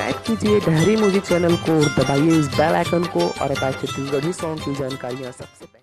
Subscribe कीजिए डहरी music channel को, दबाइए इस बेल आइकन को और अपाचे छत्तीसगढ़ी सॉन्ग की जानकारियाँ सबसे पहले।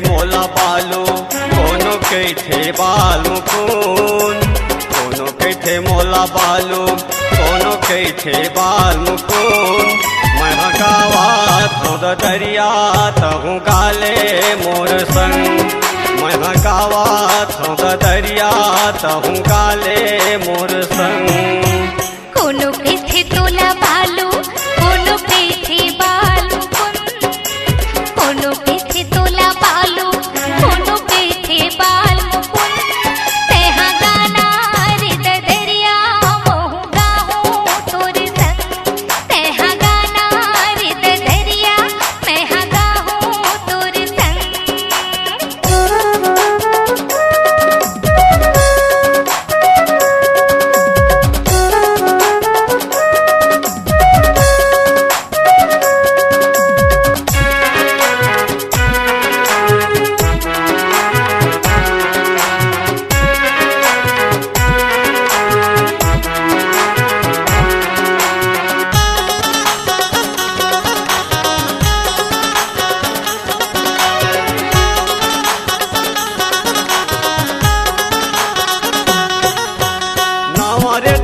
मोला बालू कोनो कैथे बालू कौन, कोनो कैथे मोला बालू कोनो कैथे बालू कौन। मैं गावात हूँ दरिया तहूँ गाले मोर संग, मैं गावात हूँ दरिया तहूँ गाले मोर संग। कोनो कैथे तोला बालू कोनो कैथे बालू कौन, कोनो कैथे तोला बालू कोनो कैथे बालू कौन। तेहा गाना रे दरिया मोहू गाहूँ तोर संग, तेहा गाना रे दरिया मैं गाहूँ तोर संग।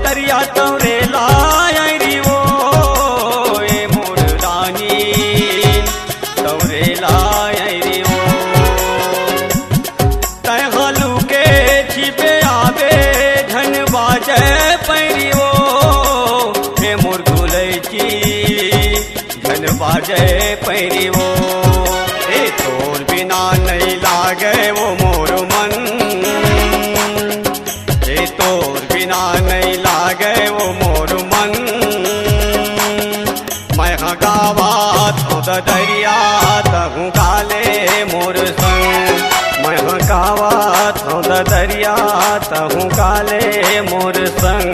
दरिया तौरे लाई वो ए मोर रानी, तौरे लाई वो तहलू के छिपे आवे धन बाजे पैरी वो। हे मोर गुलैची धन बाजे पैरी वो, ए तोर बिना नहीं लागे वो मोर मन, ए तोर बिना नहीं लागे वो मोर मन। मैं गावात हूँ दरिया तहूँ गाले मोर संग, मैं गावात हूँ दरिया तहूँ गाले मोर संग।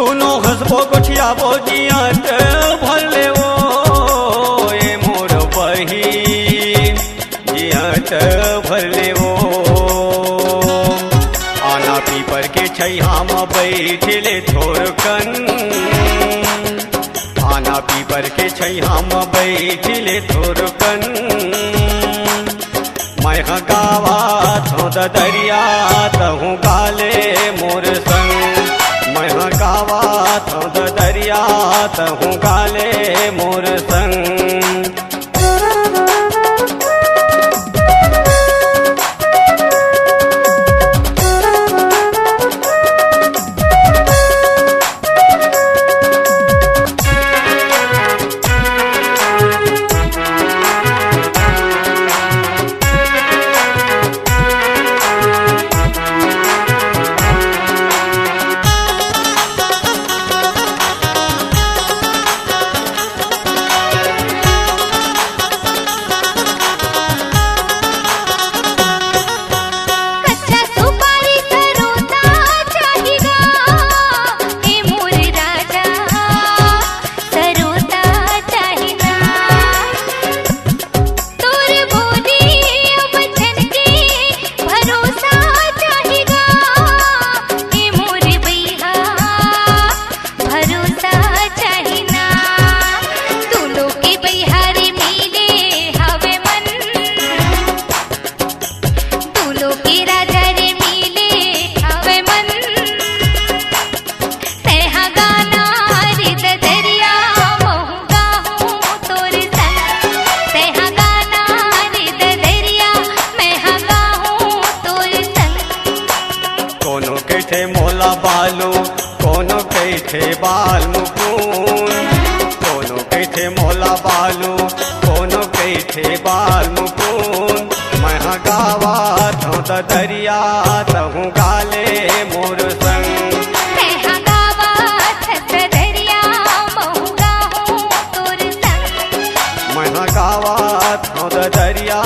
दोनों हंसबो गोठिया बोजियात भर ले वो ये मोर बही जियात भर ले वो आना पीपर के छैया में बैठले थोरकन आना पीपर के छैया में बैठले थोरकन मैं गावा थो दरिया तहूँ गाले मोर संग मैं गावा थो दरिया तहूँ गाले मोर संग मोला बालू कोनो कैथे बाल मुकुन कोनो कैथे मोला बालू कोनो कैथे बाल मुकुन मैं गावा थो दरिया तहूँ गाले मोर संग मैं गावा थो दरिया महू गाहूँ तोर संग मैं गावा थो दरिया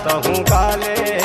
तहूँ गाले